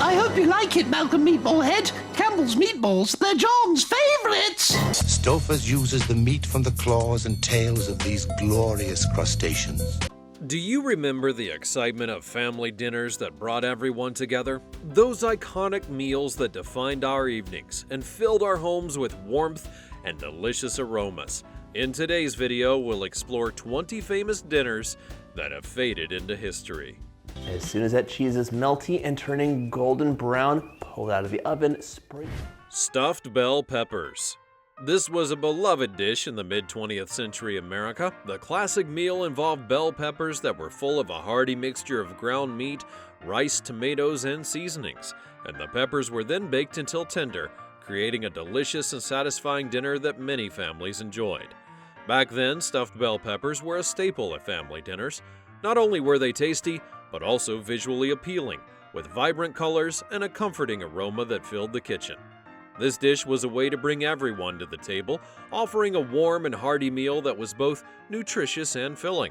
I hope you like it, Malcolm Meatballhead. Campbell's Meatballs, they're John's favourites. Stouffer's uses the meat from the claws and tails of these glorious crustaceans. Do you remember the excitement of family dinners that brought everyone together? Those iconic meals that defined our evenings and filled our homes with warmth and delicious aromas. In today's video, we'll explore 20 famous dinners that have faded into history. As soon as that cheese is melty and turning golden brown, pull it out of the oven, sprinkle. Stuffed bell peppers. This was a beloved dish in the mid-20th century America. The classic meal involved bell peppers that were full of a hearty mixture of ground meat, rice, tomatoes, and seasonings, and the peppers were then baked until tender, creating a delicious and satisfying dinner that many families enjoyed. Back then, stuffed bell peppers were a staple at family dinners. Not only were they tasty, but also visually appealing, with vibrant colors and a comforting aroma that filled the kitchen. This dish was a way to bring everyone to the table, offering a warm and hearty meal that was both nutritious and filling.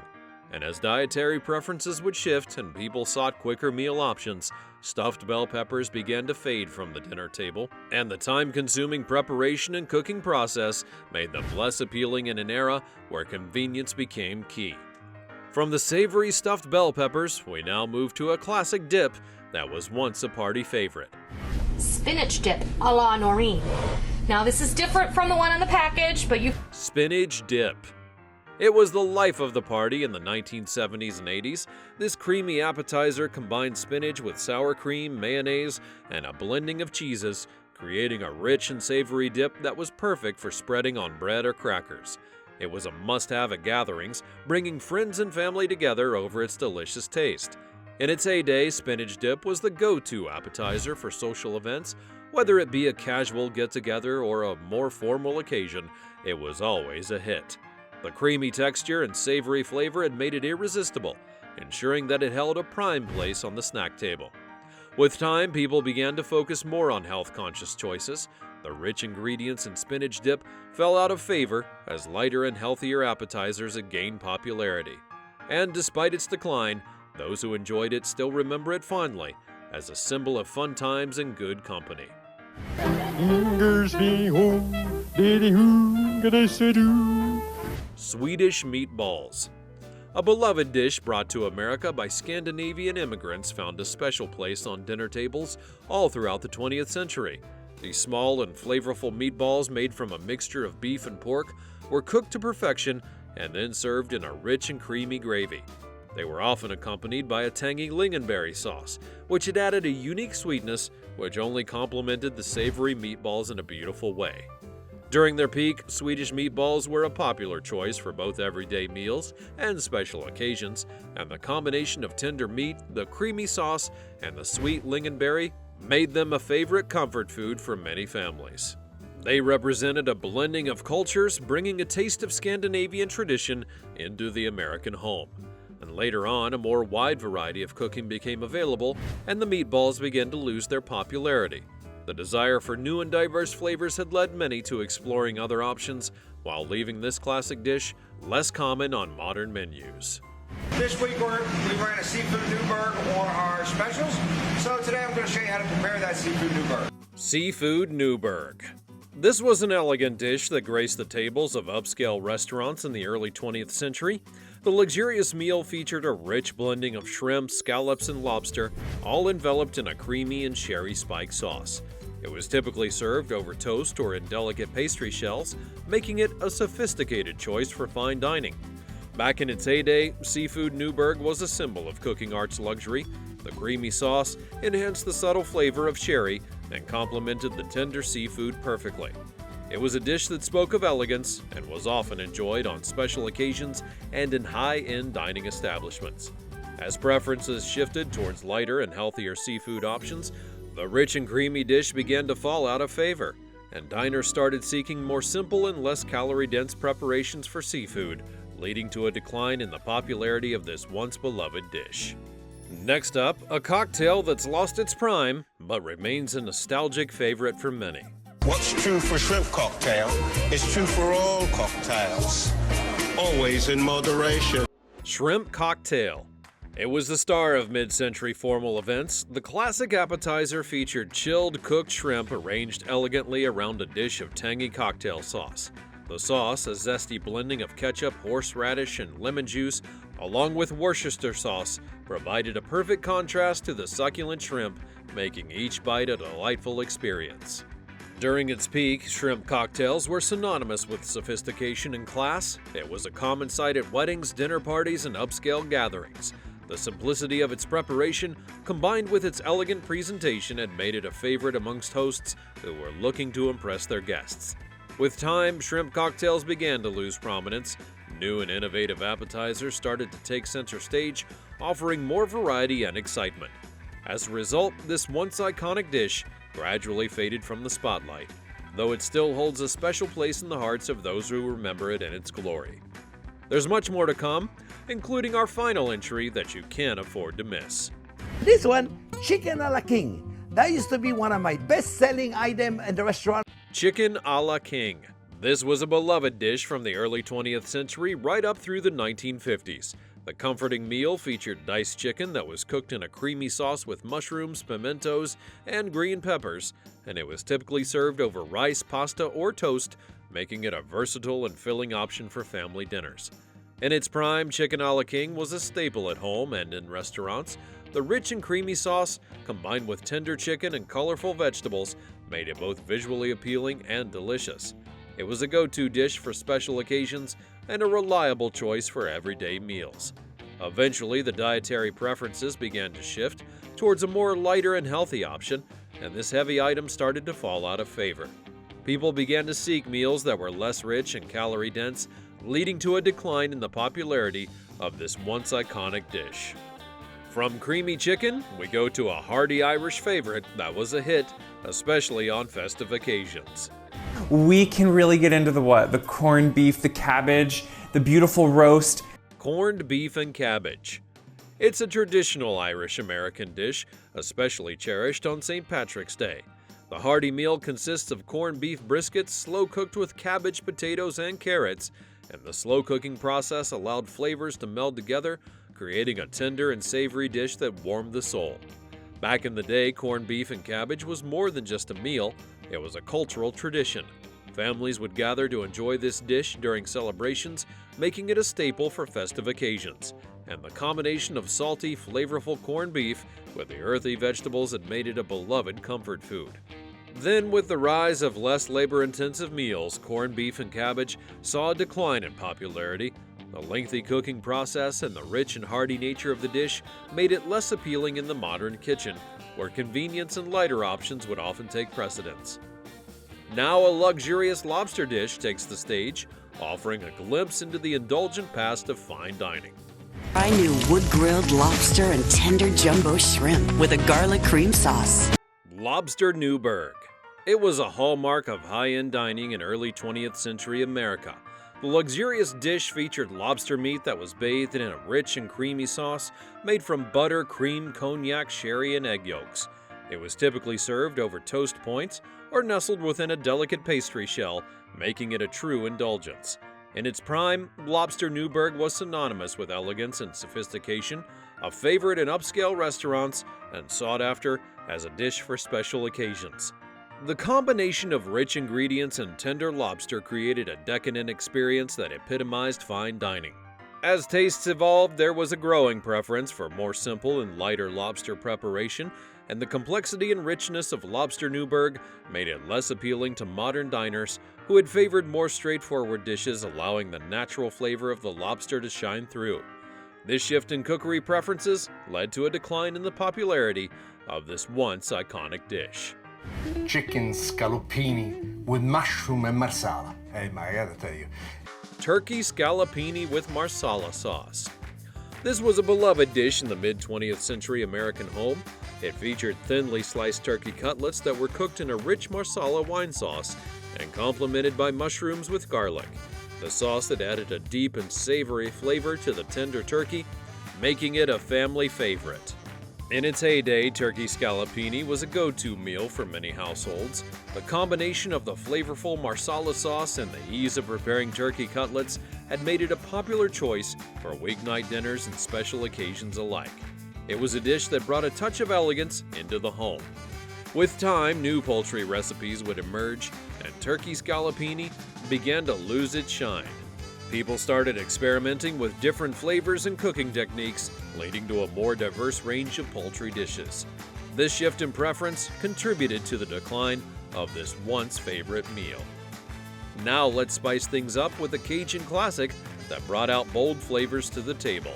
And as dietary preferences would shift and people sought quicker meal options, stuffed bell peppers began to fade from the dinner table, and the time-consuming preparation and cooking process made them less appealing in an era where convenience became key. From the savory stuffed bell peppers, we now move to a classic dip that was once a party favorite. Spinach dip a la Noreen. Now this is different from the one on the package, but you... Spinach dip. It was the life of the party in the 1970s and 80s. This creamy appetizer combined spinach with sour cream, mayonnaise, and a blending of cheeses, creating a rich and savory dip that was perfect for spreading on bread or crackers. It was a must-have at gatherings, bringing friends and family together over its delicious taste. In its heyday, spinach dip was the go-to appetizer for social events. Whether it be a casual get-together or a more formal occasion, it was always a hit. The creamy texture and savory flavor had made it irresistible, ensuring that it held a prime place on the snack table. With time, people began to focus more on health-conscious choices. The rich ingredients in spinach dip fell out of favor as lighter and healthier appetizers had gained popularity. And despite its decline, those who enjoyed it still remember it fondly as a symbol of fun times and good company. Swedish Meatballs. A beloved dish brought to America by Scandinavian immigrants found a special place on dinner tables all throughout the 20th century. These small and flavorful meatballs made from a mixture of beef and pork were cooked to perfection and then served in a rich and creamy gravy. They were often accompanied by a tangy lingonberry sauce, which had added a unique sweetness which only complemented the savory meatballs in a beautiful way. During their peak, Swedish meatballs were a popular choice for both everyday meals and special occasions, and the combination of tender meat, the creamy sauce, and the sweet lingonberry made them a favorite comfort food for many families. They represented a blending of cultures, bringing a taste of Scandinavian tradition into the American home. And later on, a more wide variety of cooking became available, and the meatballs began to lose their popularity. The desire for new and diverse flavors had led many to exploring other options, while leaving this classic dish less common on modern menus. This week we ran a seafood Newburg on our specials, so today I'm going to show you how to prepare that seafood Newburg. Seafood Newburg. This was an elegant dish that graced the tables of upscale restaurants in the early 20th century. The luxurious meal featured a rich blending of shrimp, scallops, and lobster, all enveloped in a creamy and sherry spike sauce. It was typically served over toast or in delicate pastry shells, making it a sophisticated choice for fine dining. Back in its heyday, seafood Newburg was a symbol of cooking arts luxury. The creamy sauce enhanced the subtle flavor of sherry and complemented the tender seafood perfectly. It was a dish that spoke of elegance and was often enjoyed on special occasions and in high-end dining establishments. As preferences shifted towards lighter and healthier seafood options, the rich and creamy dish began to fall out of favor, and diners started seeking more simple and less calorie-dense preparations for seafood, leading to a decline in the popularity of this once beloved dish. Next up, a cocktail that's lost its prime, but remains a nostalgic favorite for many. What's true for shrimp cocktail is true for all cocktails, always in moderation. Shrimp cocktail. It was the star of mid-century formal events. The classic appetizer featured chilled cooked shrimp arranged elegantly around a dish of tangy cocktail sauce. The sauce, a zesty blending of ketchup, horseradish, and lemon juice, along with Worcester sauce, provided a perfect contrast to the succulent shrimp, making each bite a delightful experience. During its peak, shrimp cocktails were synonymous with sophistication and class. It was a common sight at weddings, dinner parties, and upscale gatherings. The simplicity of its preparation, combined with its elegant presentation, had made it a favorite amongst hosts who were looking to impress their guests. With time, shrimp cocktails began to lose prominence. New and innovative appetizers started to take center stage, offering more variety and excitement. As a result, this once iconic dish gradually faded from the spotlight, though it still holds a special place in the hearts of those who remember it in its glory. There's much more to come, including our final entry that you can't afford to miss. This one, chicken a la king. That used to be one of my best-selling items in the restaurant. Chicken a la king. This was a beloved dish from the early 20th century right up through the 1950s. The comforting meal featured diced chicken that was cooked in a creamy sauce with mushrooms, pimentos, and green peppers, and it was typically served over rice, pasta, or toast, making it a versatile and filling option for family dinners. In its prime, chicken a la king was a staple at home and in restaurants. The rich and creamy sauce, combined with tender chicken and colorful vegetables, made it both visually appealing and delicious. It was a go-to dish for special occasions and a reliable choice for everyday meals. Eventually, the dietary preferences began to shift towards a more lighter and healthy option, and this heavy item started to fall out of favor. People began to seek meals that were less rich and calorie-dense, leading to a decline in the popularity of this once iconic dish. From creamy chicken, we go to a hearty Irish favorite that was a hit, especially on festive occasions. We can really get into the corned beef, the cabbage, the beautiful roast. Corned beef and cabbage. It's a traditional Irish-American dish, especially cherished on St. Patrick's Day. The hearty meal consists of corned beef briskets slow-cooked with cabbage, potatoes, and carrots, and the slow cooking process allowed flavors to meld together, creating a tender and savory dish that warmed the soul. Back in the day, corned beef and cabbage was more than just a meal, it was a cultural tradition. Families would gather to enjoy this dish during celebrations, making it a staple for festive occasions. And the combination of salty, flavorful corned beef with the earthy vegetables had made it a beloved comfort food. Then, with the rise of less labor-intensive meals, corned beef and cabbage saw a decline in popularity. The lengthy cooking process and the rich and hearty nature of the dish made it less appealing in the modern kitchen, where convenience and lighter options would often take precedence. Now a luxurious lobster dish takes the stage, offering a glimpse into the indulgent past of fine dining. I knew wood-grilled lobster and tender jumbo shrimp with a garlic cream sauce. Lobster Newburg. It was a hallmark of high-end dining in early 20th century America. The luxurious dish featured lobster meat that was bathed in a rich and creamy sauce made from butter, cream, cognac, sherry, and egg yolks. It was typically served over toast points or nestled within a delicate pastry shell, making it a true indulgence. In its prime, Lobster Newburg was synonymous with elegance and sophistication, a favorite in upscale restaurants, and sought after as a dish for special occasions. The combination of rich ingredients and tender lobster created a decadent experience that epitomized fine dining. As tastes evolved, there was a growing preference for more simple and lighter lobster preparation, and the complexity and richness of Lobster Newburg made it less appealing to modern diners who had favored more straightforward dishes, allowing the natural flavor of the lobster to shine through. This shift in cookery preferences led to a decline in the popularity of this once iconic dish. Chicken scallopini with mushroom and marsala. Hey, I gotta tell you. Turkey scallopini with Marsala sauce. This was a beloved dish in the mid-20th century American home. It featured thinly sliced turkey cutlets that were cooked in a rich Marsala wine sauce and complemented by mushrooms with garlic. The sauce had added a deep and savory flavor to the tender turkey, making it a family favorite. In its heyday, turkey scallopini was a go-to meal for many households. The combination of the flavorful Marsala sauce and the ease of preparing turkey cutlets had made it a popular choice for weeknight dinners and special occasions alike. It was a dish that brought a touch of elegance into the home. With time, new poultry recipes would emerge, and turkey scallopini began to lose its shine. People started experimenting with different flavors and cooking techniques, leading to a more diverse range of poultry dishes. This shift in preference contributed to the decline of this once favorite meal. Now let's spice things up with a Cajun classic that brought out bold flavors to the table.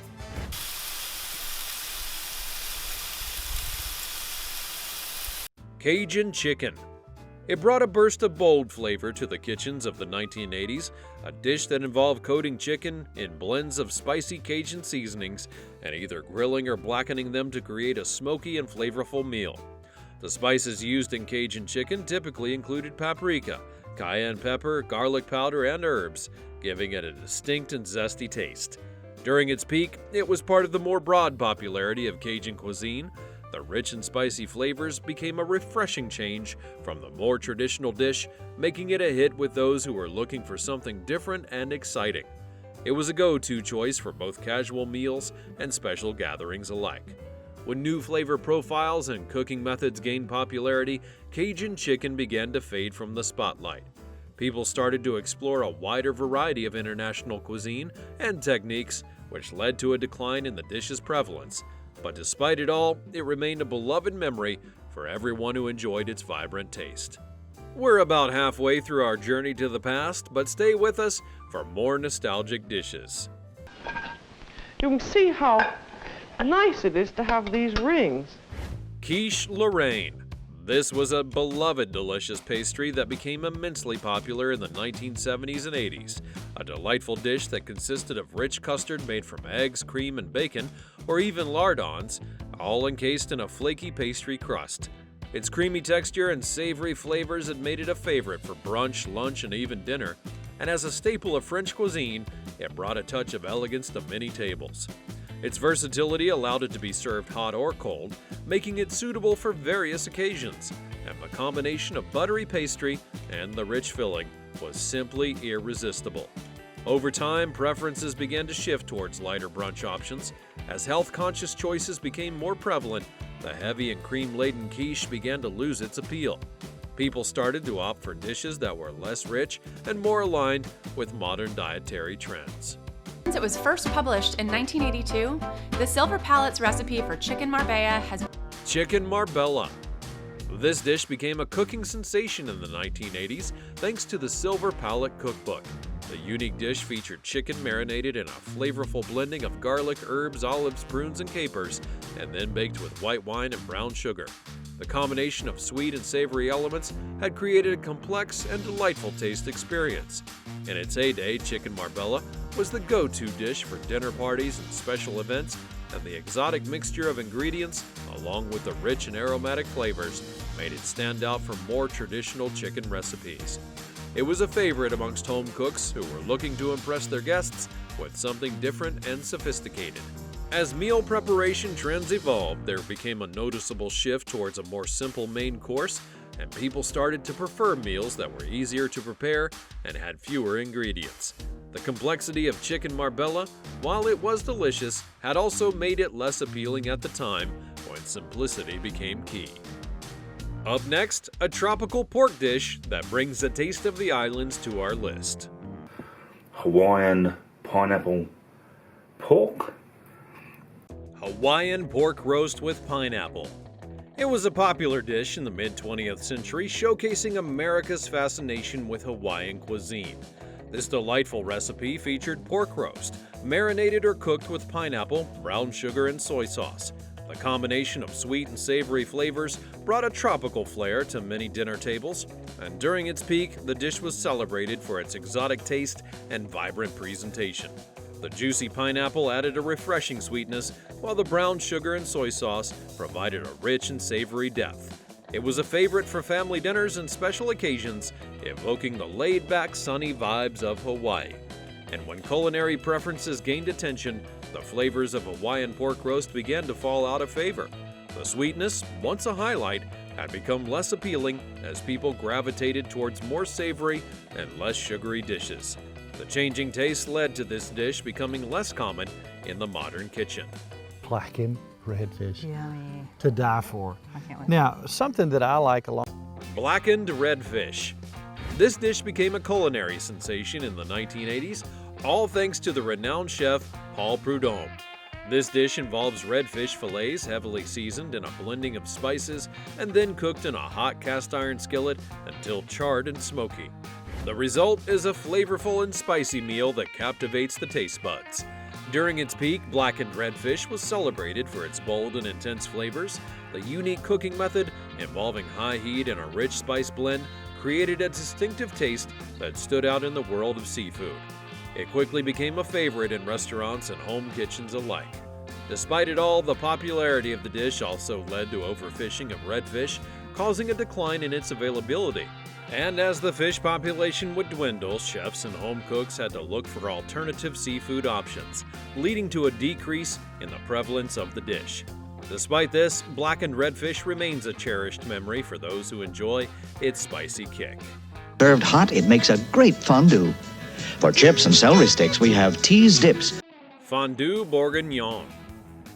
Cajun Chicken. It brought a burst of bold flavor to the kitchens of the 1980s, a dish that involved coating chicken in blends of spicy Cajun seasonings and either grilling or blackening them to create a smoky and flavorful meal. The spices used in Cajun chicken typically included paprika, cayenne pepper, garlic powder, and herbs, giving it a distinct and zesty taste. During its peak, it was part of the more broad popularity of Cajun cuisine. The rich and spicy flavors became a refreshing change from the more traditional dish, making it a hit with those who were looking for something different and exciting. It was a go-to choice for both casual meals and special gatherings alike. When new flavor profiles and cooking methods gained popularity, Cajun chicken began to fade from the spotlight. People started to explore a wider variety of international cuisine and techniques, which led to a decline in the dish's prevalence. But despite it all, it remained a beloved memory for everyone who enjoyed its vibrant taste. We're about halfway through our journey to the past, but stay with us for more nostalgic dishes. You can see how nice it is to have these rings. Quiche Lorraine. This was a beloved delicious pastry that became immensely popular in the 1970s and 80s. A delightful dish that consisted of rich custard made from eggs, cream, and bacon, or even lardons, all encased in a flaky pastry crust. Its creamy texture and savory flavors had made it a favorite for brunch, lunch, and even dinner, and as a staple of French cuisine, it brought a touch of elegance to many tables. Its versatility allowed it to be served hot or cold, making it suitable for various occasions, and the combination of buttery pastry and the rich filling was simply irresistible. Over time, preferences began to shift towards lighter brunch options. As health-conscious choices became more prevalent, the heavy and cream-laden quiche began to lose its appeal. People started to opt for dishes that were less rich and more aligned with modern dietary trends. Since it was first published in 1982, the Silver Palate's recipe for chicken Marbella has... Chicken Marbella. This dish became a cooking sensation in the 1980s thanks to the Silver Palate cookbook. The unique dish featured chicken marinated in a flavorful blending of garlic, herbs, olives, prunes, and capers, and then baked with white wine and brown sugar. The combination of sweet and savory elements had created a complex and delightful taste experience. In its heyday, chicken Marbella was the go-to dish for dinner parties and special events, and the exotic mixture of ingredients, along with the rich and aromatic flavors, made it stand out from more traditional chicken recipes. It was a favorite amongst home cooks who were looking to impress their guests with something different and sophisticated. As meal preparation trends evolved, there became a noticeable shift towards a more simple main course, and people started to prefer meals that were easier to prepare and had fewer ingredients. The complexity of chicken Marbella, while it was delicious, had also made it less appealing at the time when simplicity became key. Up next, a tropical pork dish that brings the taste of the islands to our list. Hawaiian pineapple pork. Hawaiian pork roast with pineapple. It was a popular dish in the mid-20th century, showcasing America's fascination with Hawaiian cuisine. This delightful recipe featured pork roast, marinated or cooked with pineapple, brown sugar, and soy sauce. The combination of sweet and savory flavors brought a tropical flair to many dinner tables, and during its peak, the dish was celebrated for its exotic taste and vibrant presentation. The juicy pineapple added a refreshing sweetness, while the brown sugar and soy sauce provided a rich and savory depth. It was a favorite for family dinners and special occasions, evoking the laid-back, sunny vibes of Hawaii. And when culinary preferences gained attention, the flavors of Hawaiian pork roast began to fall out of favor. The sweetness, once a highlight, had become less appealing as people gravitated towards more savory and less sugary dishes. The changing taste led to this dish becoming less common in the modern kitchen. Blackened redfish. Yummy. To die for. I can't wait. Now, something that I like a lot. Blackened redfish. This dish became a culinary sensation in the 1980s, all thanks to the renowned chef Paul Prudhomme. This dish involves redfish fillets heavily seasoned in a blending of spices and then cooked in a hot cast iron skillet until charred and smoky. The result is a flavorful and spicy meal that captivates the taste buds. During its peak, blackened redfish was celebrated for its bold and intense flavors. The unique cooking method, involving high heat and a rich spice blend, created a distinctive taste that stood out in the world of seafood. It quickly became a favorite in restaurants and home kitchens alike. Despite it all, the popularity of the dish also led to overfishing of redfish, causing a decline in its availability. And as the fish population would dwindle, chefs and home cooks had to look for alternative seafood options, leading to a decrease in the prevalence of the dish. Despite this, blackened redfish remains a cherished memory for those who enjoy its spicy kick. Served hot, it makes a great fondue. For chips and celery sticks, we have teased dips. Fondue Bourguignonne.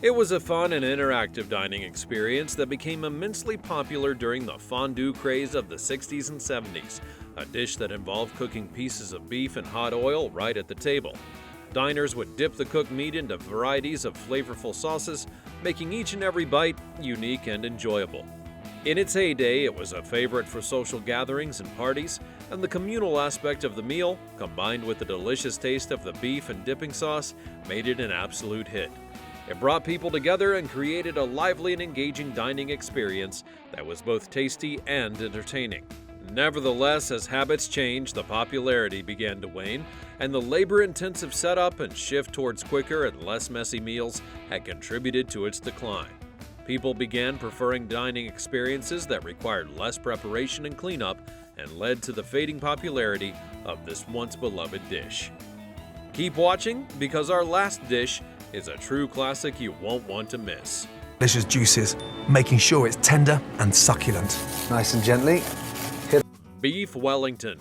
It was a fun and interactive dining experience that became immensely popular during the fondue craze of the 60s and 70s, a dish that involved cooking pieces of beef in hot oil right at the table. Diners would dip the cooked meat into varieties of flavorful sauces, making each and every bite unique and enjoyable. In its heyday, it was a favorite for social gatherings and parties, and the communal aspect of the meal, combined with the delicious taste of the beef and dipping sauce, made it an absolute hit. It brought people together and created a lively and engaging dining experience that was both tasty and entertaining. Nevertheless, as habits changed, the popularity began to wane, and the labor-intensive setup and shift towards quicker and less messy meals had contributed to its decline. People began preferring dining experiences that required less preparation and cleanup, and led to the fading popularity of this once beloved dish. Keep watching, because our last dish is a true classic you won't want to miss. Delicious juices, making sure it's tender and succulent. Nice and gently. Beef Wellington.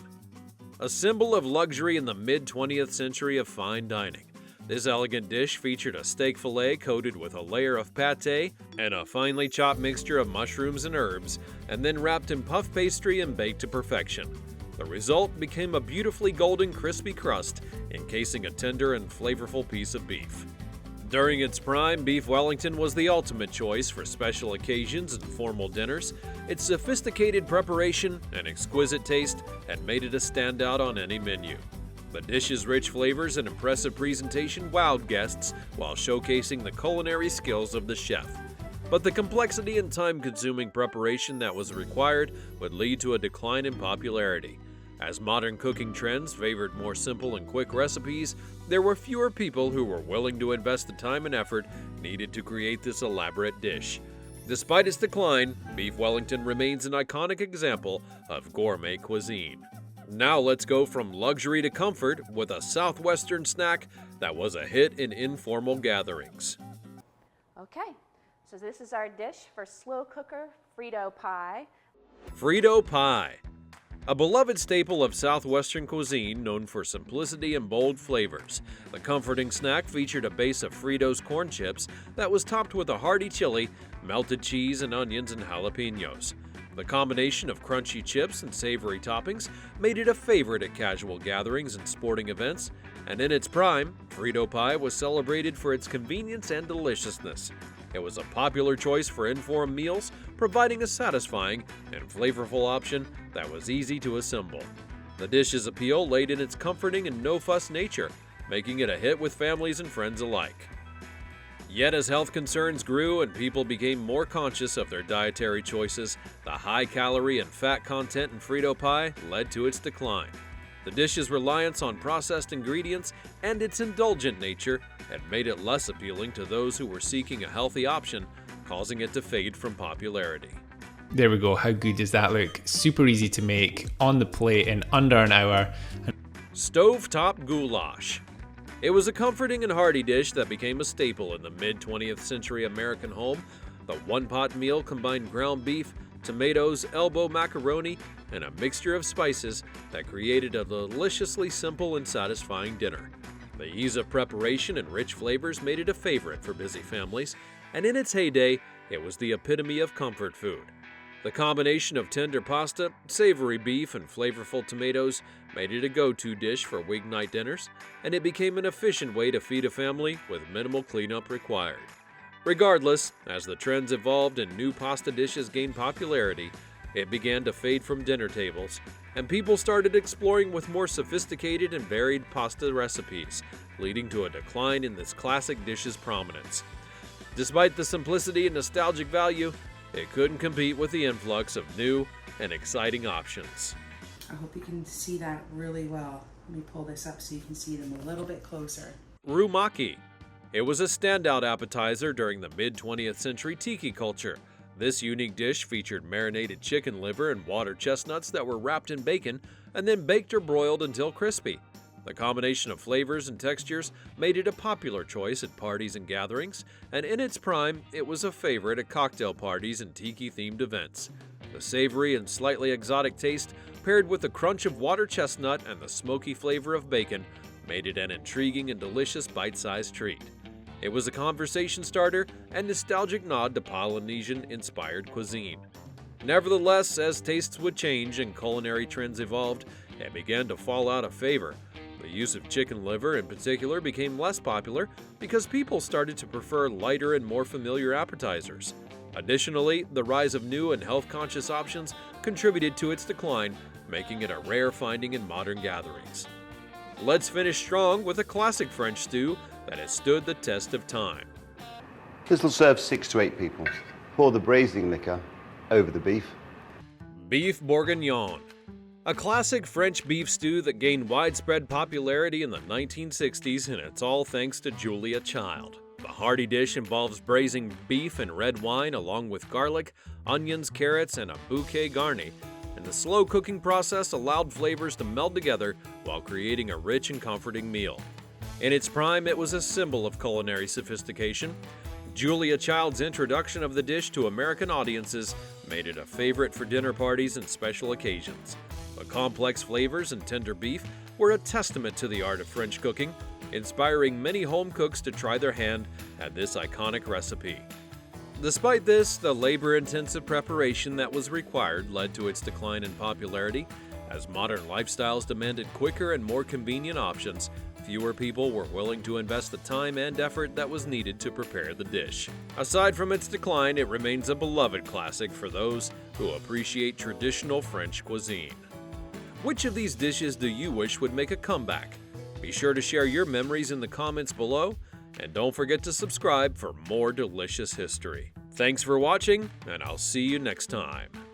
A symbol of luxury in the mid-20th century of fine dining. This elegant dish featured a steak fillet coated with a layer of pâté and a finely chopped mixture of mushrooms and herbs, and then wrapped in puff pastry and baked to perfection. The result became a beautifully golden crispy crust, encasing a tender and flavorful piece of beef. During its prime, beef Wellington was the ultimate choice for special occasions and formal dinners. Its sophisticated preparation and exquisite taste had made it a standout on any menu. The dish's rich flavors and impressive presentation wowed guests while showcasing the culinary skills of the chef. But the complexity and time-consuming preparation that was required would lead to a decline in popularity. As modern cooking trends favored more simple and quick recipes, there were fewer people who were willing to invest the time and effort needed to create this elaborate dish. Despite its decline, beef Wellington remains an iconic example of gourmet cuisine. Now let's go from luxury to comfort with a southwestern snack that was a hit in informal gatherings. Okay, so this is our dish for slow cooker Frito Pie. Frito Pie. A beloved staple of southwestern cuisine known for simplicity and bold flavors. The comforting snack featured a base of Fritos corn chips that was topped with a hearty chili, melted cheese, and onions and jalapenos. The combination of crunchy chips and savory toppings made it a favorite at casual gatherings and sporting events, and in its prime, Frito Pie was celebrated for its convenience and deliciousness. It was a popular choice for informal meals, providing a satisfying and flavorful option that was easy to assemble. The dish's appeal lay in its comforting and no-fuss nature, making it a hit with families and friends alike. Yet as health concerns grew and people became more conscious of their dietary choices, the high calorie and fat content in Frito Pie led to its decline. The dish's reliance on processed ingredients and its indulgent nature had made it less appealing to those who were seeking a healthy option, causing it to fade from popularity. There we go. How good does that look? Super easy to make, on the plate in under an hour. Stovetop Goulash. It was a comforting and hearty dish that became a staple in the mid-20th century American home. The one-pot meal combined ground beef, tomatoes, elbow macaroni, and a mixture of spices that created a deliciously simple and satisfying dinner. The ease of preparation and rich flavors made it a favorite for busy families, and in its heyday, it was the epitome of comfort food. The combination of tender pasta, savory beef, and flavorful tomatoes made it a go-to dish for weeknight dinners, and it became an efficient way to feed a family with minimal cleanup required. Regardless, as the trends evolved and new pasta dishes gained popularity, it began to fade from dinner tables, and people started exploring with more sophisticated and varied pasta recipes, leading to a decline in this classic dish's prominence. Despite the simplicity and nostalgic value, it couldn't compete with the influx of new and exciting options. I hope you can see that really well. Let me pull this up so you can see them a little bit closer. Rumaki. It was a standout appetizer during the mid-20th century tiki culture. This unique dish featured marinated chicken liver and water chestnuts that were wrapped in bacon and then baked or broiled until crispy. The combination of flavors and textures made it a popular choice at parties and gatherings, and in its prime, it was a favorite at cocktail parties and tiki-themed events. The savory and slightly exotic taste, paired with the crunch of water chestnut and the smoky flavor of bacon, made it an intriguing and delicious bite-sized treat. It was a conversation starter and nostalgic nod to Polynesian-inspired cuisine. Nevertheless, as tastes would change and culinary trends evolved, it began to fall out of favor. The use of chicken liver in particular became less popular because people started to prefer lighter and more familiar appetizers. Additionally, the rise of new and health-conscious options contributed to its decline, making it a rare finding in modern gatherings. Let's finish strong with a classic French stew that has stood the test of time. This will serve 6 to 8 people. Pour the braising liquor over the beef. Boeuf Bourguignon. A classic French beef stew that gained widespread popularity in the 1960s, and it's all thanks to Julia Child. The hearty dish involves braising beef in red wine along with garlic, onions, carrots, and a bouquet garni, and the slow cooking process allowed flavors to meld together while creating a rich and comforting meal. In its prime, it was a symbol of culinary sophistication. Julia Child's introduction of the dish to American audiences made it a favorite for dinner parties and special occasions. The complex flavors and tender beef were a testament to the art of French cooking, inspiring many home cooks to try their hand at this iconic recipe. Despite this, the labor-intensive preparation that was required led to its decline in popularity. As modern lifestyles demanded quicker and more convenient options, fewer people were willing to invest the time and effort that was needed to prepare the dish. Aside from its decline, it remains a beloved classic for those who appreciate traditional French cuisine. Which of these dishes do you wish would make a comeback? Be sure to share your memories in the comments below, and don't forget to subscribe for more delicious history. Thanks for watching, and I'll see you next time.